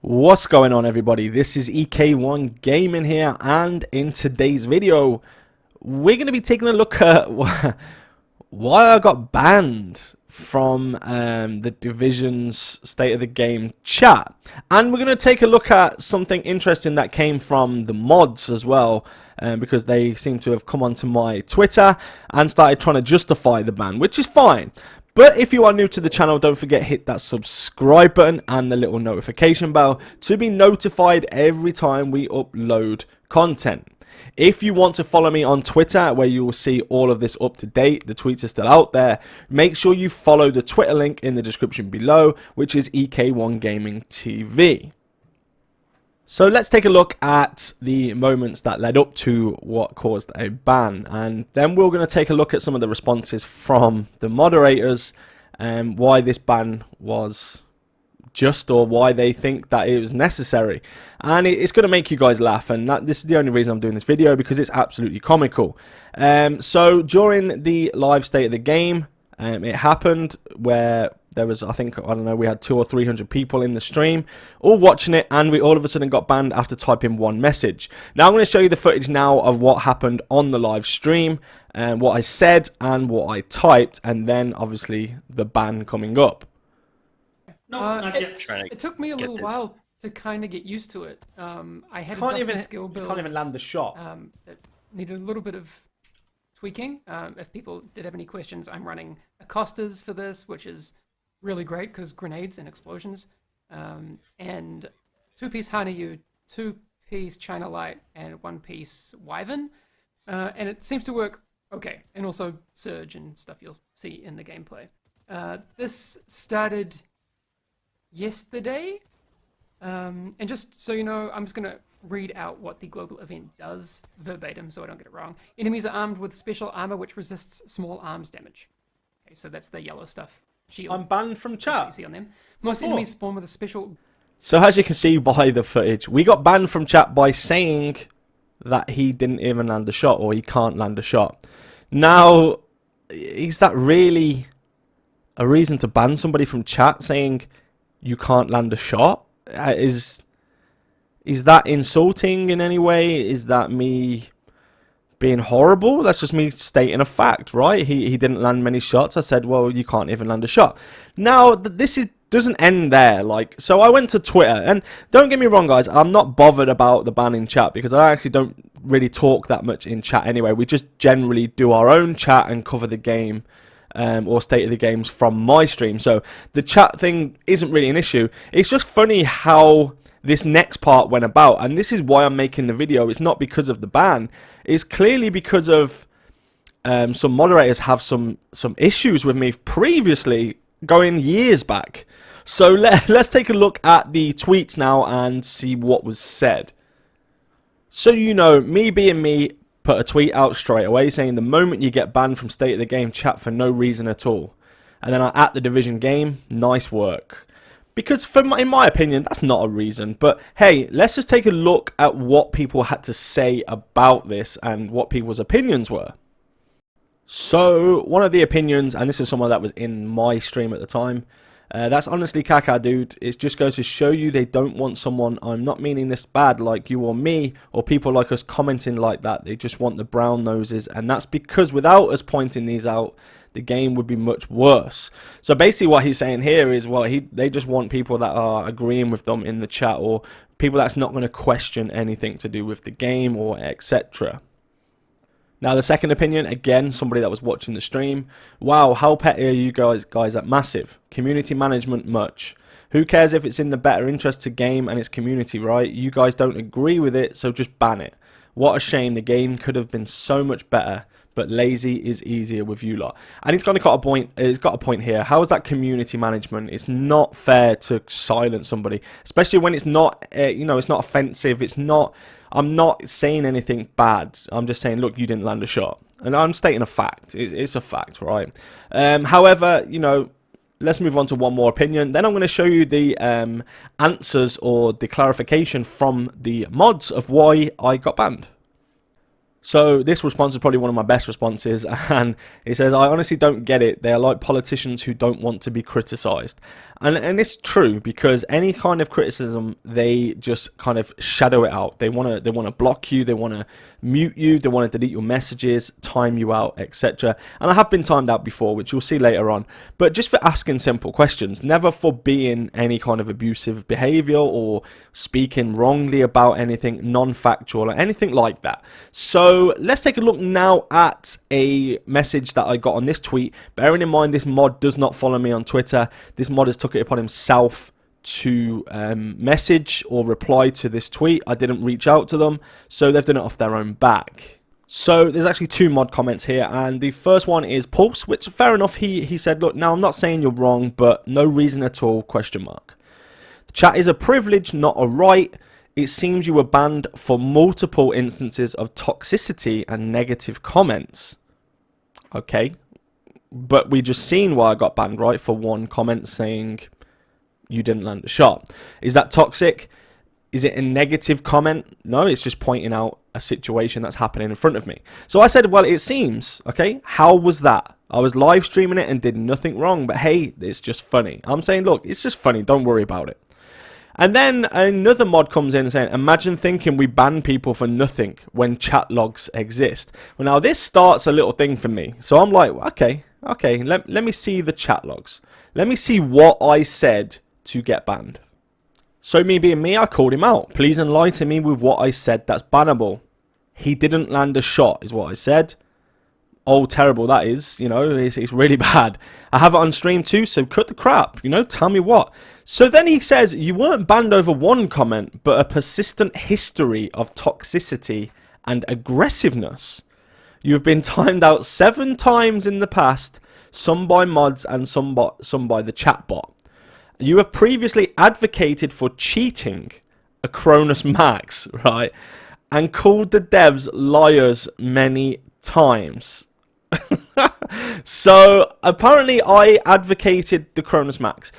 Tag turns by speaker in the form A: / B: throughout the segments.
A: What's going on, everybody? This is EK1 Gaming here, and in today's video we're going to be taking a look at why I got banned from the Division's State of the Game chat, and we're going to take a look at something interesting that came from the mods as well, because they seem to have come onto my Twitter and started trying to justify the ban, which is fine. But if you are new to the channel, don't forget hit that subscribe button and the little notification bell to be notified every time we upload content. If you want to follow me on Twitter, where you will see all of this up to date, the tweets are still out there, make sure you follow the Twitter link in the description below, which is EK1 Gaming TV. So let's take a look at the moments that led up to what caused a ban, and then we're going to take a look at some of the responses from the moderators and why this ban was just, or why they think that it was necessary. And it's going to make you guys laugh, and this is the only reason I'm doing this video, because it's absolutely comical. So during the live state of the game, it happened where there was, I don't know, we had 200 or 300 people in the stream all watching it, and we all of a sudden got banned after typing one message. Now I'm going to show you the footage now of what happened on the live stream, and what I said and what I typed, and then obviously the ban coming up.
B: No, not yet.
C: It took me a little while to kind of get used to it. I had a dusty skill build.
A: You can't even land the shot.
C: That needed a little bit of tweaking. If people did have any questions, I'm running Accostas for this, which is really great because grenades and explosions. And 2-piece Hanayu, 2-piece China Light, and 1-piece Wyvern. And it seems to work okay. And also Surge and stuff you'll see in the gameplay. This started yesterday. And just so you know, I'm just going to read out what the global event does verbatim so I don't get it wrong. Enemies are armed with special armor which resists small arms damage. Okay, so that's the yellow stuff. Shield.
A: I'm banned from chat.
C: You see on them. Most enemies spawn with a special...
A: So as you can see by the footage, we got banned from chat by saying that he didn't even land a shot, or he can't land a shot. Now, is that really a reason to ban somebody from chat, saying you can't land a shot? Is that insulting in any way? Is that me being horrible? That's just me stating a fact, right? He didn't land many shots. I said, well, you can't even land a shot. Now, doesn't end there. So I went to Twitter, and don't get me wrong, guys, I'm not bothered about the ban in chat, because I actually don't really talk that much in chat anyway. We just generally do our own chat and cover the game, or state of the games from my stream. So the chat thing isn't really an issue. It's just funny how this next part went about, and this is why I'm making the video. It's not because of the ban. It's clearly because of some moderators have some issues with me previously, going years back. So let's take a look at the tweets now and see what was said. So, you know, me being me, put a tweet out straight away saying the moment you get banned from State of the Game chat for no reason at all. And then I at the Division game, nice work. Because in my opinion, that's not a reason. But hey, let's just take a look at what people had to say about this and what people's opinions were. So one of the opinions, and this is someone that was in my stream at the time, that's honestly caca, dude. It just goes to show you they don't want someone, I'm not meaning this bad, like you or me, or people like us commenting like that. They just want the brown noses, and that's because without us pointing these out, the game would be much worse. So basically what he's saying here is, well, they just want people that are agreeing with them in the chat, or people that's not going to question anything to do with the game, or etc. Now the second opinion, again, somebody that was watching the stream. Wow, how petty are you guys at Massive? Community management much. Who cares if it's in the better interest to game and its community, right? You guys don't agree with it, so just ban it. What a shame, the game could have been so much better, but lazy is easier with you lot. And he's got a point here. How is that community management? It's not fair to silence somebody, especially when it's not, it's not offensive. I'm not saying anything bad. I'm just saying, look, you didn't land a shot, and I'm stating a fact. It's a fact, right? However, let's move on to one more opinion. Then I'm going to show you the answers or the clarification from the mods of why I got banned. So this response is probably one of my best responses, and it says, I honestly don't get it. They are like politicians who don't want to be criticised. And it's true, because any kind of criticism, they just kind of shadow it out. They want to block you, they want to mute you, they want to delete your messages, time you out, etc. And I have been timed out before, which you'll see later on, but just for asking simple questions, never for being any kind of abusive behavior or speaking wrongly about anything non-factual or anything like that. So let's take a look now at a message that I got on this tweet. Bearing in mind, this mod does not follow me on Twitter. This mod has took it upon himself to message or reply to this tweet. I didn't reach out to them, so they've done it off their own back. So there's actually 2 mod comments here, and the first one is Pulse, which fair enough, he said, look, now I'm not saying you're wrong, but no reason at all, question mark. The chat is a privilege, not a right. It seems you were banned for multiple instances of toxicity and negative comments. Okay, but we just seen why I got banned, right? For one comment saying you didn't land a shot. Is that toxic? Is it a negative comment? No, it's just pointing out a situation that's happening in front of me. So I said, well, it seems, okay, how was that? I was live streaming it and did nothing wrong, but hey, it's just funny. I'm saying, look, it's just funny, don't worry about it. And then another mod comes in saying, imagine thinking we ban people for nothing when chat logs exist. Well, now this starts a little thing for me. So I'm like, okay, let me see the chat logs. Let me see what I said to get banned. So me being me, I called him out. Please enlighten me with what I said that's bannable. He didn't land a shot is what I said. Oh, terrible that is, you know, it's really bad. I have it on stream too, so cut the crap, you know, tell me what. So then he says, you weren't banned over one comment, but a persistent history of toxicity and aggressiveness. You have been timed out 7 times in the past, some by mods and some by the chatbot. You have previously advocated for cheating a Cronus Max, right? And called the devs liars many times. So apparently I advocated the Cronus Max.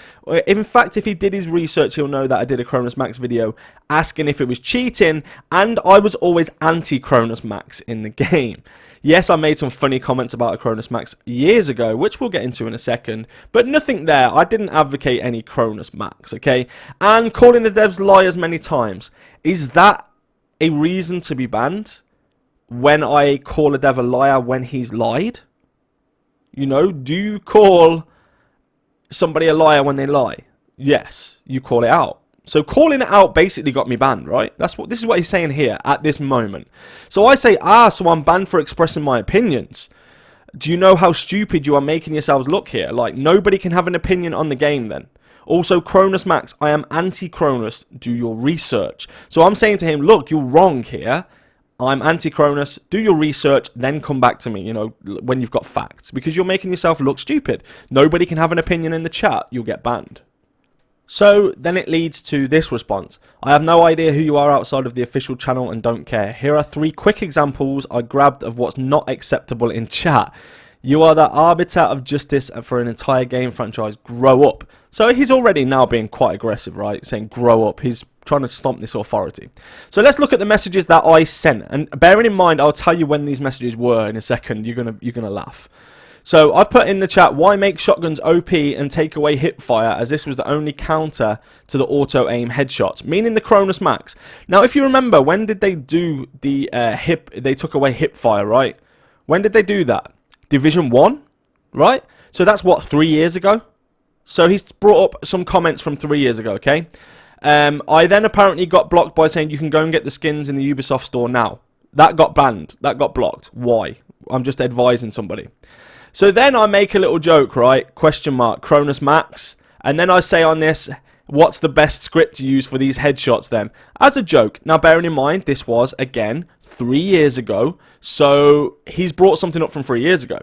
A: In fact, if he did his research, he'll know that I did a Cronus Max video asking if it was cheating, and I was always anti-Cronus Max in the game. Yes, I made some funny comments about a Cronus Max years ago, which we'll get into in a second, but nothing there. I didn't advocate any Cronus Max, okay? And calling the devs liars many times. Is that a reason to be banned? When I call a dev a liar when he's lied? You know, do you call somebody a liar when they lie? Yes, you call it out. So calling it out basically got me banned, right? This is what he's saying here at this moment. So I say, so I'm banned for expressing my opinions. Do you know how stupid you are making yourselves look here? Like, nobody can have an opinion on the game then. Also, Cronus Max, I am anti-Cronus. Do your research. So I'm saying to him, look, you're wrong here. I'm anti-Cronus, do your research, then come back to me, you know, when you've got facts. Because you're making yourself look stupid. Nobody can have an opinion in the chat, you'll get banned. So, then it leads to this response. I have no idea who you are outside of the official channel and don't care. Here are 3 quick examples I grabbed of what's not acceptable in chat. You are the arbiter of justice for an entire game franchise. Grow up. So he's already now being quite aggressive, right? Saying grow up. He's trying to stomp this authority. So let's look at the messages that I sent. And bearing in mind, I'll tell you when these messages were in a second. You're gonna laugh. So I've put in the chat, why make shotguns OP and take away hip fire, as this was the only counter to the auto aim headshots, meaning the Cronus Max. Now, if you remember, when did they do the they took away hip fire, right? When did they do that? Division 1, right? So that's what, 3 years ago? So he's brought up some comments from 3 years ago, okay? I then apparently got blocked by saying you can go and get the skins in the Ubisoft store now. That got banned. That got blocked. Why? I'm just advising somebody. So then I make a little joke, right? Question mark, Cronus Max. And then I say on this, what's the best script to use for these headshots then? As a joke. Now, bearing in mind, this was, again, 3 years ago. So he's brought something up from 3 years ago.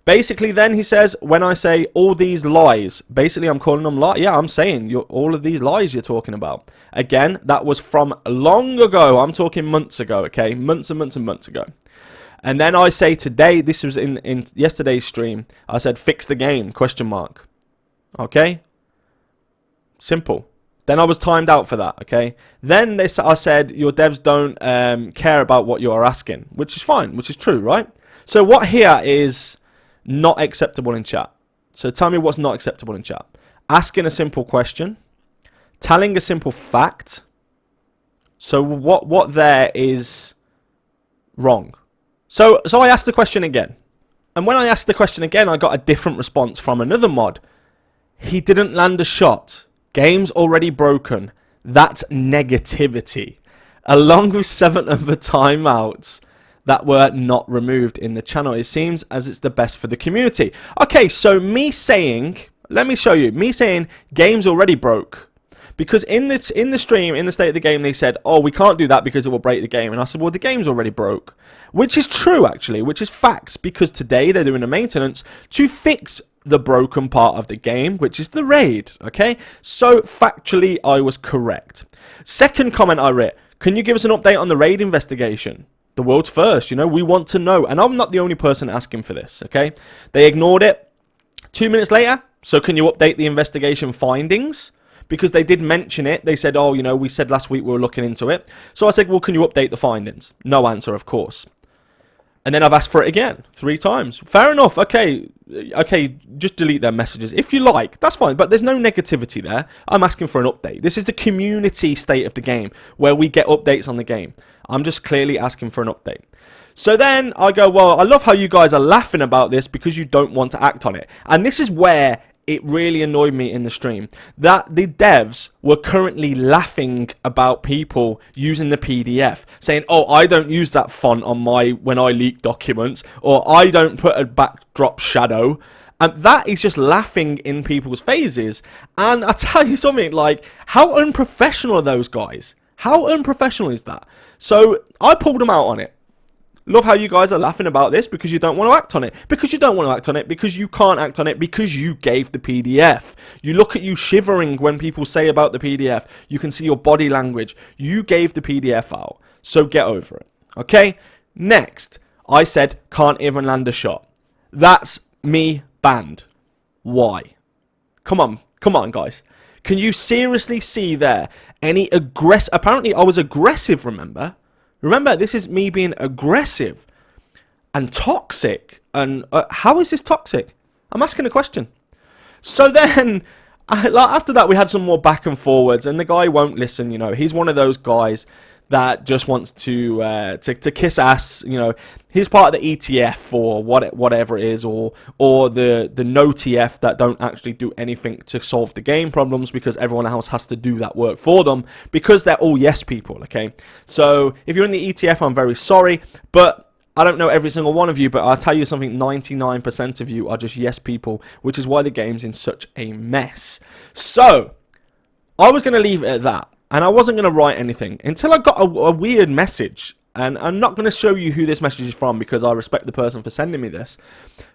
A: Basically, then he says, when I say all these lies, basically I'm calling them lies. Yeah, I'm saying all of these lies you're talking about. Again, that was from long ago. I'm talking months ago, okay? Months and months and months ago. And then I say today, this was in yesterday's stream, I said, fix the game, question mark. Okay? Simple. Then I was timed out for that, okay? Then I said, your devs don't care about what you are asking, which is fine, which is true, right? So what here is not acceptable in chat? So tell me what's not acceptable in chat. Asking a simple question, telling a simple fact. So what there is wrong? So I asked the question again. And when I asked the question again, I got a different response from another mod. He didn't land a shot. Game's already broken. That's negativity. Along with 7 other timeouts that were not removed in the channel. It seems as it's the best for the community. Okay, so me saying, let me show you. Me saying game's already broke. Because in the stream, in the state of the game, they said, oh, we can't do that because it will break the game. And I said, well, the game's already broke. Which is true, actually, which is facts. Because today they're doing a maintenance to fix the broken part of the game, which is the raid, okay? So, factually, I was correct. Second comment I read, can you give us an update on the raid investigation? The world's first, you know, we want to know. And I'm not the only person asking for this, okay? They ignored it. 2 minutes later, so can you update the investigation findings? Because they did mention it. They said, oh, you know, we said last week we were looking into it. So I said, well, can you update the findings? No answer, of course. And then I've asked for it again 3 times. Fair enough. Okay, just delete their messages if you like. That's fine, but there's no negativity there. I'm asking for an update. This is the community state of the game where we get updates on the game. I'm just clearly asking for an update. So then I go, well, I love how you guys are laughing about this because you don't want to act on it. And this is where it really annoyed me in the stream, that the devs were currently laughing about people using the PDF, saying, oh, I don't use that font on when I leak documents, or I don't put a backdrop shadow. And that is just laughing in people's faces. And I tell you something, like, how unprofessional are those guys? How unprofessional is that? So I pulled them out on it. Love how you guys are laughing about this because you don't want to act on it. Because you don't want to act on it. Because you can't act on it. Because you gave the PDF. You look at you shivering when people say about the PDF. You can see your body language. You gave the PDF out. So get over it. Okay? Next, I said can't even land a shot. That's me banned. Why? Come on, guys. Can you seriously see there any Apparently, I was aggressive, remember? Remember, this is me being aggressive and toxic. And how is this toxic? I'm asking a question. So then, after that, we had some more back and forwards. And the guy won't listen, you know. He's one of those guys that just wants to kiss ass, you know. He's part of the ETF or whatever it is, or the no TF that don't actually do anything to solve the game problems because everyone else has to do that work for them because they're all yes people, okay? So if you're in the ETF, I'm very sorry, but I don't know every single one of you, but I'll tell you something, 99% of you are just yes people, which is why the game's in such a mess. So I was going to leave it at that. And I wasn't going to write anything until I got a weird message. And I'm not going to show you who this message is from because I respect the person for sending me this.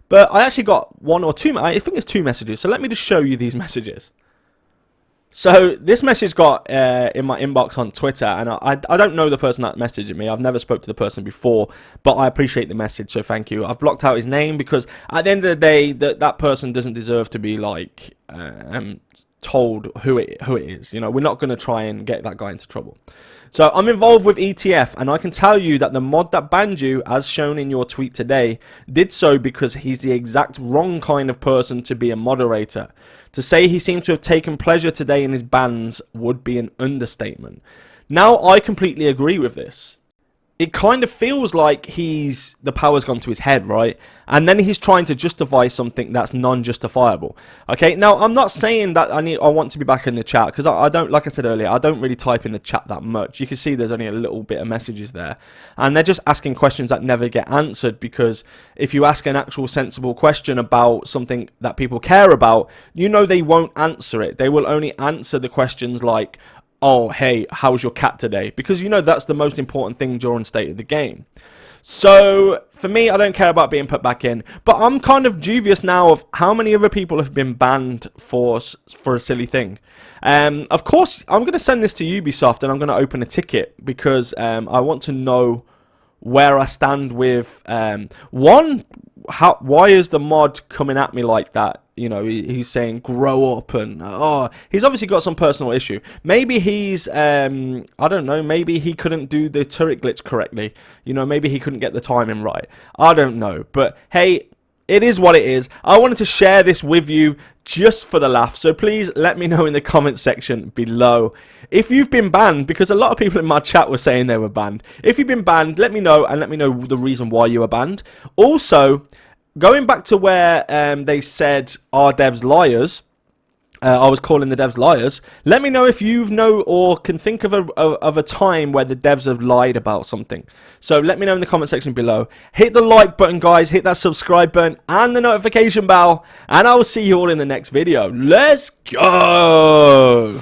A: But I actually got 1 or 2, I think it's 2 messages. So let me just show you these messages. So this message got in my inbox on Twitter. And I don't know the person that messaged me. I've never spoke to the person before. But I appreciate the message, so thank you. I've blocked out his name because at the end of the day, that person doesn't deserve to be like... told who it is. You know, we're not going to try and get that guy into trouble. So I'm involved with ETF, and I can tell you that the mod that banned you, as shown in your tweet today, did so because he's the exact wrong kind of person to be a moderator. To say he seemed to have taken pleasure today in his bans would be an understatement. Now, I completely agree with this. It kind of feels like the power's gone to his head, right? And then he's trying to justify something that's non-justifiable. Okay, now I'm not saying that I want to be back in the chat because I don't, like I said earlier, I don't really type in the chat that much. You can see there's only a little bit of messages there, and they're just asking questions that never get answered. Because if you ask an actual sensible question about something that people care about, you know they won't answer it. They will only answer the questions like, oh, hey, how's your cat today? Because, you know, that's the most important thing during state of the game. So, for me, I don't care about being put back in. But I'm kind of dubious now of how many other people have been banned for a silly thing. Of course, I'm going to send this to Ubisoft and I'm going to open a ticket because I want to know where I stand with... why is the mod coming at me like that? you know, he's saying grow up, and he's obviously got some personal issue. Maybe he's I don't know, maybe he couldn't do the turret glitch correctly. You know, maybe he couldn't get the timing right. I don't know, but hey, it is what it is. I wanted to share this with you just for the laugh. So please let me know in the comment section below if you've been banned, because a lot of people in my chat were saying they were banned. If you've been banned, let me know, and let me know the reason why you were banned. Also, going back to where they said our devs liars, I was calling the devs liars. Let me know if you know or can think of a time where the devs have lied about something. So let me know in the comment section below. Hit the like button, guys. Hit that subscribe button and the notification bell. And I will see you all in the next video. Let's go!